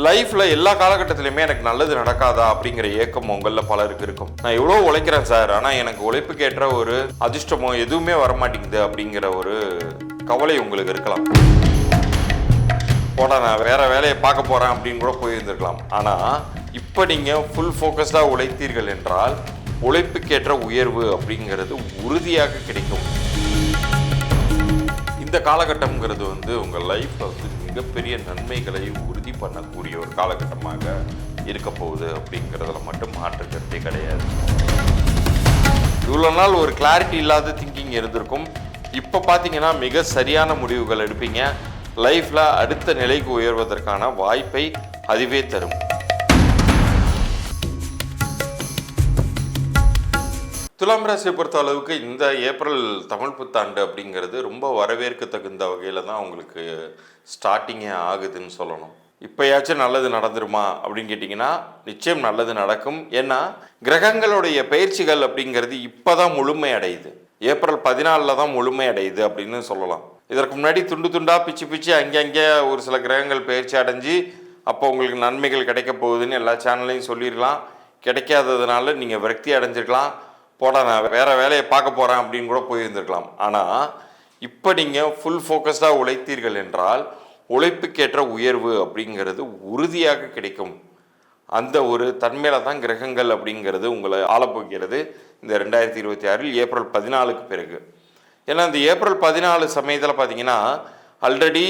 லைஃப்பில் எல்லா காலகட்டத்திலையுமே எனக்கு நல்லது நடக்காதா அப்படிங்கிற ஏக்கம் உங்களில் பலருக்கு இருக்கும். நான் எவ்வளோ உழைக்கிறேன் சார், ஆனால் எனக்கு உழைப்புக்கேற்ற ஒரு அதிர்ஷ்டமோ எதுவுமே வரமாட்டேங்குது அப்படிங்கிற ஒரு கவலை உங்களுக்கு இருக்கலாம். போட நான் வேற வேலையை பார்க்க போகிறேன் அப்படின்னு கூட போயிருந்துருக்கலாம். ஆனால் இப்போ நீங்கள் ஃபுல் ஃபோக்கஸ்டாக உழைத்தீர்கள் என்றால் உழைப்புக்கேற்ற உயர்வு அப்படிங்கிறது உறுதியாக கிடைக்கும். இந்த காலகட்டம்ங்கிறது உங்கள் லைஃப்பில் மிகப்பெரிய நன்மைகளை உறுதி பண்ணக்கூடிய ஒரு காலகட்டமாக இருக்க போகுது அப்படிங்கிறதுல மட்டும் மாற்றுக்கிறதே கிடையாது. இவ்வளோ நாள் ஒரு கிளாரிட்டி இல்லாத திங்கிங் இருந்திருக்கும். இப்போ பார்த்தீங்கன்னா மிக சரியான முடிவுகள் எடுப்பீங்க. லைஃப்பில் அடுத்த நிலைக்கு உயர்வதற்கான வாய்ப்பை அதுவே தரும். துலாம் ராசியை பொறுத்த அளவுக்கு இந்த ஏப்ரல் தமிழ் புத்தாண்டு அப்படிங்கிறது ரொம்ப வரவேற்க தகுந்த வகையில் தான் உங்களுக்கு ஸ்டார்டிங்கே ஆகுதுன்னு சொல்லணும். இப்போயாச்சும் நல்லது நடந்துருமா அப்படின்னு கேட்டிங்கன்னா நிச்சயம் நல்லது நடக்கும். ஏன்னா கிரகங்களுடைய பயிற்சிகள் அப்படிங்கிறது இப்போ தான் முழுமை அடையுது. ஏப்ரல் 14 தான் முழுமை அடையுது அப்படின்னு சொல்லலாம். இதற்கு முன்னாடி துண்டு துண்டாக பிச்சு அங்கே ஒரு சில கிரகங்கள் பயிற்சி அடைஞ்சு அப்போ உங்களுக்கு நன்மைகள் கிடைக்க போகுதுன்னு எல்லா சேனல்லையும் சொல்லிடலாம். கிடைக்காததுனால நீங்கள் விரக்தி அடைஞ்சிருக்கலாம். போட நான் வேற வேலையை பார்க்க போகிறேன் அப்படின்னு கூட போயிருந்துருக்கலாம். ஆனால் இப்போ நீங்கள் ஃபுல் ஃபோக்கஸ்டாக உழைத்தீர்கள் என்றால் உழைப்புக்கேற்ற உயர்வு அப்படிங்கிறது உறுதியாக கிடைக்கும். அந்த ஒரு தன்மையில தான் கிரகங்கள் அப்படிங்கிறது உங்களை ஆளப்போகிறது இந்த 2026 ஏப்ரல் 14க்கு பிறகு. ஏன்னா இந்த ஏப்ரல் 14 சமயத்தில் பார்த்தீங்கன்னா ஆல்ரெடி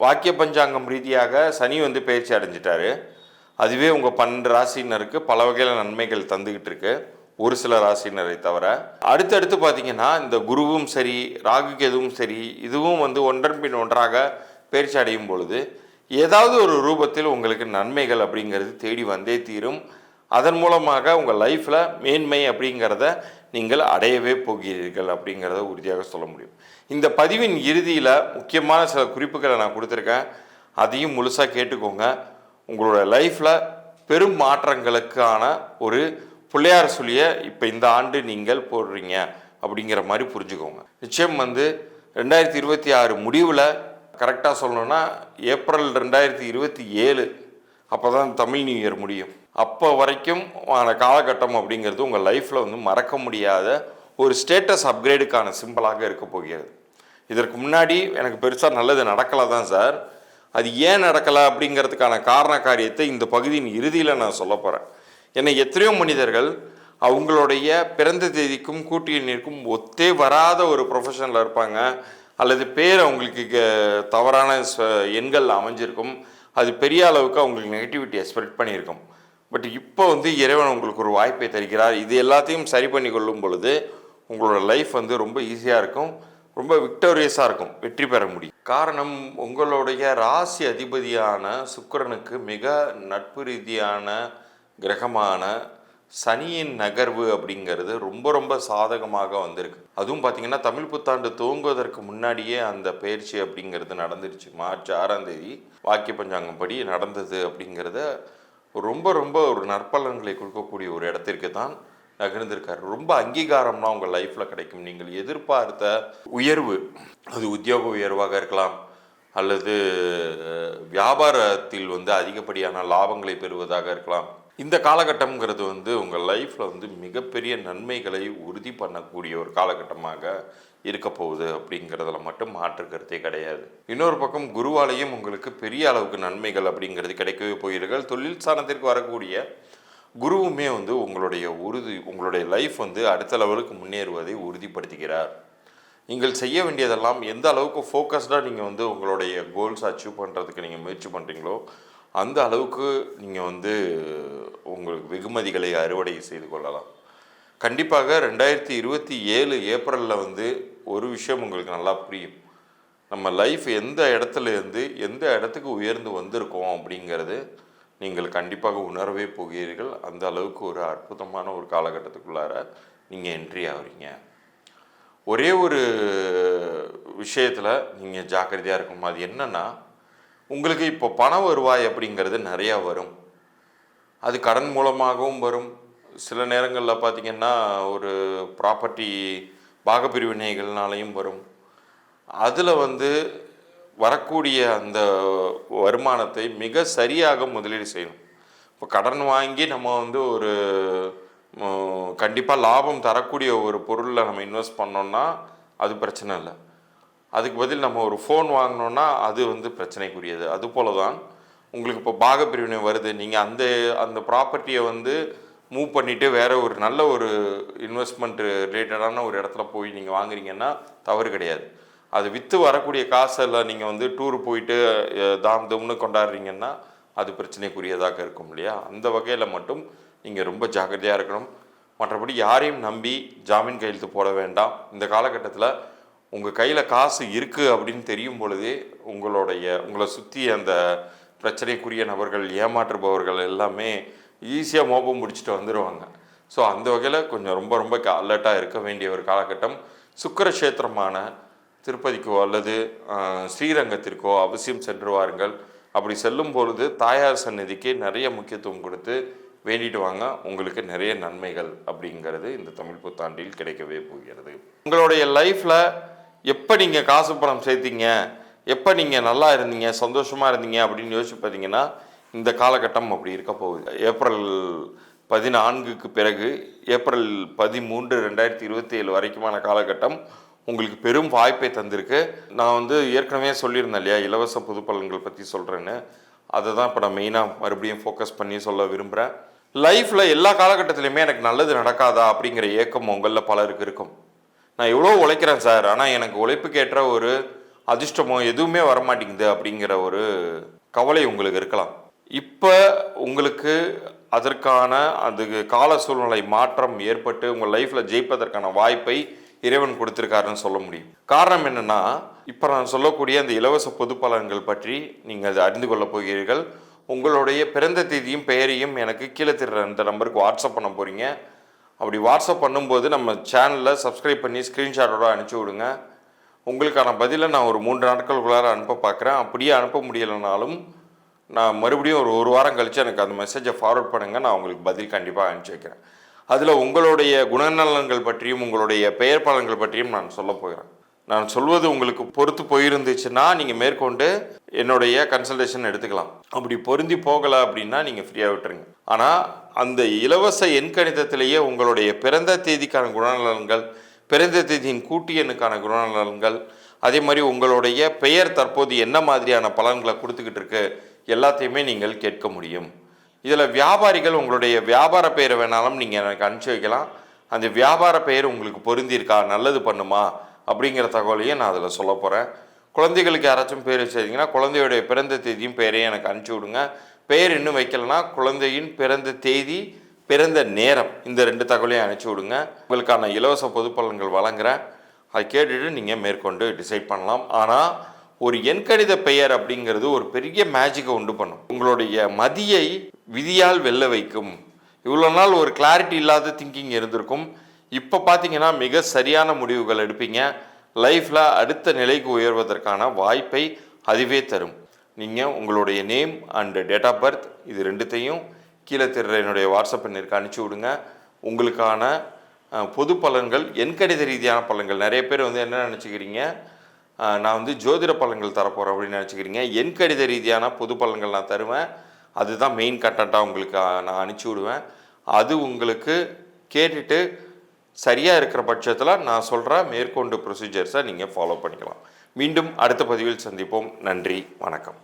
வாக்கிய பஞ்சாங்கம் ரீதியாக சனி பயிற்சி அடைஞ்சிட்டாரு. அதுவே உங்கள் 12 ராசினருக்கு பல வகையில் நன்மைகள் தந்துக்கிட்டு இருக்கு, ஒரு சில ராசினரை தவிர. அடுத்தடுத்து பார்த்தீங்கன்னா இந்த குருவும் சரி ராகுக்கு எதுவும் சரி இதுவும் ஒன்றன் பின் ஒன்றாக பயிற்சி அடையும் பொழுது ஏதாவது ஒரு ரூபத்தில் உங்களுக்கு நன்மைகள் அப்படிங்கிறது தேடி வந்தே தீரும். அதன் மூலமாக உங்கள் லைஃப்பில் மேன்மை அப்படிங்கிறத நீங்கள் அடையவே போகிறீர்கள் அப்படிங்கிறத உறுதியாக சொல்ல முடியும். இந்த பதிவின் இறுதியில் முக்கியமான சில குறிப்புகளை நான் கொடுத்துருக்கேன், அதையும் முழுசாக கேட்டுக்கோங்க. உங்களோட லைஃப்பில் பெரும் மாற்றங்களுக்கான ஒரு பிள்ளையார் சொல்லிய இப்போ இந்த ஆண்டு நீங்கள் போடுறீங்க அப்படிங்கிற மாதிரி புரிஞ்சுக்கோங்க. நிச்சயம் 2026 முடிவில் கரெக்டாக சொல்லணும்னா ஏப்ரல் 2027 அப்போ தான் தமிழ் நியூ இயர் முடியும். அப்போ வரைக்கும் காலகட்டம் அப்படிங்கிறது உங்கள் லைஃப்பில் மறக்க முடியாத ஒரு ஸ்டேட்டஸ் அப்கிரேடுக்கான சிம்பிளாக இருக்க போகிறது. இதற்கு முன்னாடி எனக்கு பெருசாக நல்லது நடக்கலை தான் சார், அது ஏன் நடக்கலை அப்படிங்கிறதுக்கான காரண காரியத்தை இந்த பகுதியின் இறுதியில் நான் சொல்ல போகிறேன். ஏன்னா எத்தனையோ மனிதர்கள் அவங்களுடைய பிறந்த தேதிக்கும் கூட்டு எண்ணிற்கும் ஒத்தே வராத ஒரு ப்ரொஃபஷனில் இருப்பாங்க, அல்லது பேர் அவங்களுக்கு தவறான எண்கள் அமைஞ்சிருக்கும். அது பெரிய அளவுக்கு அவங்களுக்கு நெகட்டிவிட்டியை ஸ்ப்ரெட் பண்ணியிருக்கும். பட் இப்போ இறைவன் உங்களுக்கு ஒரு வாய்ப்பை தருகிறார். இது எல்லாத்தையும் சரி பண்ணி கொள்ளும் பொழுது உங்களோட லைஃப் ரொம்ப ஈஸியாக இருக்கும், ரொம்ப விக்டோரியஸாக இருக்கும், வெற்றி பெற முடியும். காரணம் உங்களுடைய ராசி அதிபதியான சுக்கிரனுக்கு மிக நட்பு ரீதியான கிரகமான சனியின் நகர்வு அப்படிங்கிறது ரொம்ப சாதகமாக வந்திருக்கு. அதுவும் பார்த்திங்கன்னா தமிழ் புத்தாண்டு துவங்குவதற்கு முன்னாடியே அந்த பயிற்சி அப்படிங்கிறது நடந்துருச்சு. மார்ச் 6ஆம் தேதி வாக்கிய பஞ்சாங்கம் படி நடந்தது அப்படிங்கிறத ரொம்ப ஒரு நற்பலன்களை கொடுக்கக்கூடிய ஒரு இடத்திற்கு தான் நகர்ந்திருக்காரு. ரொம்ப அங்கீகாரம்லாம் உங்கள் லைஃப்பில் கிடைக்கும். நீங்கள் எதிர்பார்த்த உயர்வு, அது உத்தியோக உயர்வாக இருக்கலாம், அல்லது வியாபாரத்தில் அதிகப்படியான லாபங்களை பெறுவதாக இருக்கலாம். இந்த காலகட்டம்ங்கிறது உங்கள் லைஃப்பில் மிகப்பெரிய நன்மைகளை உறுதி பண்ணக்கூடிய ஒரு காலகட்டமாக இருக்க போகுது அப்படிங்கிறதுல மட்டும் மாற்று கருத்தே கிடையாது. இன்னொரு பக்கம் குருவாலையும் உங்களுக்கு பெரிய அளவுக்கு நன்மைகள் அப்படிங்கிறது கிடைக்கவே போகிறீர்கள். தொழில் ஸ்தானத்திற்கு வரக்கூடிய குருவுமே உங்களுடைய லைஃப் அடுத்த லெவலுக்கு முன்னேறுவதை உறுதிப்படுத்துகிறார். நீங்கள் செய்ய வேண்டியதெல்லாம் எந்த அளவுக்கு ஃபோக்கஸ்டாக நீங்கள் உங்களுடைய கோல்ஸ் அச்சீவ் பண்ணுறதுக்கு நீங்கள் முயற்சி பண்ணுறீங்களோ அந்த அளவுக்கு நீங்கள் உங்களுக்கு வெகுமதிகளை அறுவடை செய்து கொள்ளலாம். கண்டிப்பாக 2027 ஏப்ரலில் ஒரு விஷயம் உங்களுக்கு நல்லா புரியும். நம்ம லைஃப் எந்த இடத்துலேருந்து எந்த இடத்துக்கு உயர்ந்து வந்திருக்கோம் அப்படிங்கிறது நீங்கள் கண்டிப்பாக உணரவே போகிறீர்கள். அந்த அளவுக்கு ஒரு அற்புதமான ஒரு காலகட்டத்துக்குள்ளார நீங்கள் என்ட்ரி ஆகிறீங்க. ஒரே ஒரு விஷயத்தில் நீங்கள் ஜாக்கிரதையாக இருக்கும். அது என்னென்னா, உங்களுக்கு இப்போ பண வருவாய் அப்படிங்கிறது நிறையா வரும். அது கடன் மூலமாகவும் வரும். சில நேரங்களில் பார்த்திங்கன்னா ஒரு ப்ராப்பர்ட்டி பாகப்பிரிவினைகள்னாலையும் வரும். அதில் வரக்கூடிய அந்த வருமானத்தை மிக சரியாக முதலீடு செய்யணும். இப்போ கடன் வாங்கி நம்ம வந்து ஒரு கண்டிப்பாக லாபம் தரக்கூடிய ஒரு பொருளில் நம்ம இன்வெஸ்ட் பண்ணோம்னா அது பிரச்சனை இல்லை. அதுக்கு பதில் நம்ம ஒரு ஃபோன் வாங்கினோன்னா அது வந்து பிரச்சனைக்குரியது. அதுபோல தான் உங்களுக்கு இப்போ பாகப்பிரிவினை வருது, நீங்கள் அந்த அந்த ப்ராப்பர்ட்டியை வந்து மூவ் பண்ணிவிட்டு வேறு ஒரு நல்ல ஒரு இன்வெஸ்ட்மெண்ட் ரிலேட்டடான ஒரு இடத்துல போய் நீங்கள் வாங்குறீங்கன்னா தவறு கிடையாது. அது விற்று வரக்கூடிய காசெல்லாம் நீங்கள் வந்து டூர் போயிட்டு தாம் தம்னு கொண்டாடுறீங்கன்னா அது பிரச்சனைக்குரியதாக இருக்கும் இல்லையா? அந்த வகையில் மட்டும் நீங்கள் ரொம்ப ஜாக்கிரதையாக இருக்கணும். மற்றபடி யாரையும் நம்பி ஜாமீன் கையெழுத்து போட வேண்டாம். இந்த காலகட்டத்தில் உங்கள் கையில் காசு இருக்குது அப்படின்னு தெரியும் பொழுதே உங்களை சுற்றி அந்த பிரச்சனைக்குரிய நபர்கள், ஏமாற்றுபவர்கள் எல்லாமே ஈஸியாக மோப்பம் முடிச்சுட்டு வந்துடுவாங்க. ஸோ அந்த வகையில் கொஞ்சம் ரொம்ப ரொம்ப அலர்ட்டாக இருக்க வேண்டிய ஒரு காலகட்டம். சுக்கிர கஷேத்திரமான திருப்பதிக்கோ அல்லது ஸ்ரீரங்கத்திற்கோ அவசியம் சென்று வாருங்கள். அப்படி செல்லும் பொழுது தாயார் சந்நிதிக்கு நிறைய முக்கியத்துவம் கொடுத்து வேண்டிட்டு வாங்க. உங்களுக்கு நிறைய நன்மைகள் அப்படிங்கிறது இந்த தமிழ் புத்தாண்டில் கிடைக்கவே போகிறது. உங்களுடைய லைஃப்பில் எப்போ நீங்கள் காசு பணம் சேர்த்தீங்க, எப்போ நீங்கள் நல்லா இருந்தீங்க, சந்தோஷமாக இருந்தீங்க அப்படின்னு யோசிச்சு பார்த்தீங்கன்னா இந்த காலகட்டம் அப்படி இருக்க போகுது. ஏப்ரல் 14க்கு பிறகு ஏப்ரல் 13, 2027 வரைக்குமான காலகட்டம் உங்களுக்கு பெரும் வாய்ப்பை தந்திருக்கு. நான் வந்து ஏற்கனவே சொல்லியிருந்தேன் இல்லையா, இலவச பொது பலன்கள் பற்றி சொல்கிறேன்னு. அதை தான் இப்போ நான் மெயினாக மறுபடியும் ஃபோக்கஸ் பண்ணி சொல்ல விரும்புகிறேன். லைஃப்பில் எல்லா காலகட்டத்திலையுமே எனக்கு நல்லது நடக்காதா அப்படிங்கிற ஏக்கம் உங்களில் பலருக்கு இருக்கும். நான் எவ்வளோ உழைக்கிறேன் சார், ஆனால் எனக்கு உழைப்புக்கேற்ற ஒரு அதிர்ஷ்டமோ எதுவுமே வரமாட்டேங்குது அப்படிங்கிற ஒரு கவலை உங்களுக்கு இருக்கலாம். இப்போ உங்களுக்கு அதற்கான அதுக்கு கால சூழ்நிலை மாற்றம் ஏற்பட்டு உங்கள் லைஃப்பில் ஜெயிப்பதற்கான வாய்ப்பை இறைவன் கொடுத்துருக்காருன்னு சொல்ல முடியும். காரணம் என்னென்னா, இப்போ நான் சொல்லக்கூடிய அந்த இலவச பொது பலன்கள் பற்றி நீங்கள் அதை அறிந்து கொள்ளப் போகிறீர்கள். உங்களுடைய பிறந்த தேதியும் பெயரையும் எனக்கு கீழே தெரிகிற இந்த நம்பருக்கு வாட்ஸ்அப் பண்ண போகிறீங்க. அப்படி வாட்ஸ்அப் பண்ணும்போது நம்ம சேனலில் சப்ஸ்கிரைப் பண்ணி ஸ்க்ரீன்ஷாட்டோட அனுப்பிச்சி விடுங்க. உங்களுக்கான பதிலை நான் ஒரு 3 நாட்களுக்குள்ளார அனுப்ப பார்க்குறேன். அப்படியே அனுப்ப முடியலைனாலும் நான் மறுபடியும் ஒரு வாரம் கழித்து எனக்கு அந்த மெசேஜை ஃபார்வர்ட் பண்ணுங்கள். நான் உங்களுக்கு பதில் கண்டிப்பாக அனுப்பிச்சி வைக்கிறேன். அதில் உங்களுடைய குணநலன்கள் பற்றியும் உங்களுடைய பெயர் பலன்கள் பற்றியும் நான் சொல்ல போகிறேன். நான் சொல்வது உங்களுக்கு பொறுத்து போயிருந்துச்சுன்னா நீங்கள் மேற்கொண்டு என்னுடைய கன்சல்டேஷன் எடுத்துக்கலாம். அப்படி பொருந்தி போகலை அப்படின்னா நீங்கள் ஃப்ரீயாக விட்டுருங்க. ஆனால் அந்த இலவச எண்கணிதத்திலேயே உங்களுடைய பிறந்த தேதிக்கான குணநலன்கள், பிறந்த தேதியின் கூட்டு எண்ணுக்கான குணநலன்கள், அதே மாதிரி உங்களுடைய பெயர் தற்போது என்ன மாதிரியான பலன்களை கொடுத்துக்கிட்டு இருக்கு எல்லாத்தையுமே நீங்கள் கேட்க முடியும். இதில் வியாபாரிகள் உங்களுடைய வியாபார பெயரை வேணாலும் நீங்கள் எனக்கு அனுப்பிச்சி வைக்கலாம். அந்த வியாபார பெயர் உங்களுக்கு பொருந்திருக்கா, நல்லது பண்ணுமா அப்படிங்கிற தகவலையும் நான் அதில் சொல்ல போகிறேன். குழந்தைகளுக்கு யாராச்சும் பேர் வச்சுருந்தீங்கன்னா குழந்தையுடைய பிறந்த தேதியும் பெயரையும் எனக்கு அனுப்பிச்சி விடுங்க. பெயர் இன்னும் வைக்கலைன்னா குழந்தையின் பிறந்த தேதி, பிறந்த நேரம், இந்த 2 தகவலையும் அனுப்பிச்சி விடுங்க. உங்களுக்கான இலவச பொது பலன்கள் வழங்குகிறேன். அதை கேட்டுட்டு நீங்கள் மேற்கொண்டு டிசைட் பண்ணலாம். ஆனால் ஒரு எண்கணித பெயர் அப்படிங்கிறது ஒரு பெரிய மேஜிக்கை உண்டு பண்ணும். உங்களுடைய மதியை விதியால் வெல்ல வைக்கும். இவ்வளோ நாள் ஒரு கிளாரிட்டி இல்லாத திங்கிங் இருந்திருக்கும். இப்போ பார்த்தீங்கன்னா மிக சரியான முடிவுகள் எடுப்பீங்க. லைஃப்பில் அடுத்த நிலைக்கு உயர்வதற்கான வாய்ப்பை அதுவே தரும். நீங்கள் உங்களுடைய name and date of birth இது 2த்தையும் கீழே தெரிகிற என்னுடைய வாட்ஸ்அப் எண்ணிற்கு அனுப்பிச்சி விடுங்க. உங்களுக்கான பொது பலன்கள், எண்கணித ரீதியான பலன்கள். நிறைய பேர் வந்து என்ன நினச்சிக்கிறீங்க, நான் வந்து ஜோதிட பலன்கள் தரப்போகிறேன் அப்படின்னு நினச்சிக்கிறீங்க. எண்கணித ரீதியான பொது பலன்கள் நான் தருவேன். அதுதான் மெயின் கண்டென்ட்டாக உங்களுக்கு நான் அனுப்பிச்சி விடுவேன். அது உங்களுக்கு கேட்டுட்டு சரியாக இருக்கிற பட்சத்தில் நான் சொல்கிற மேற்கொண்டு ப்ரொசீஜர்ஸை நீங்கள் ஃபாலோ பண்ணிக்கலாம். மீண்டும் அடுத்த பதிவில் சந்திப்போம். நன்றி, வணக்கம்.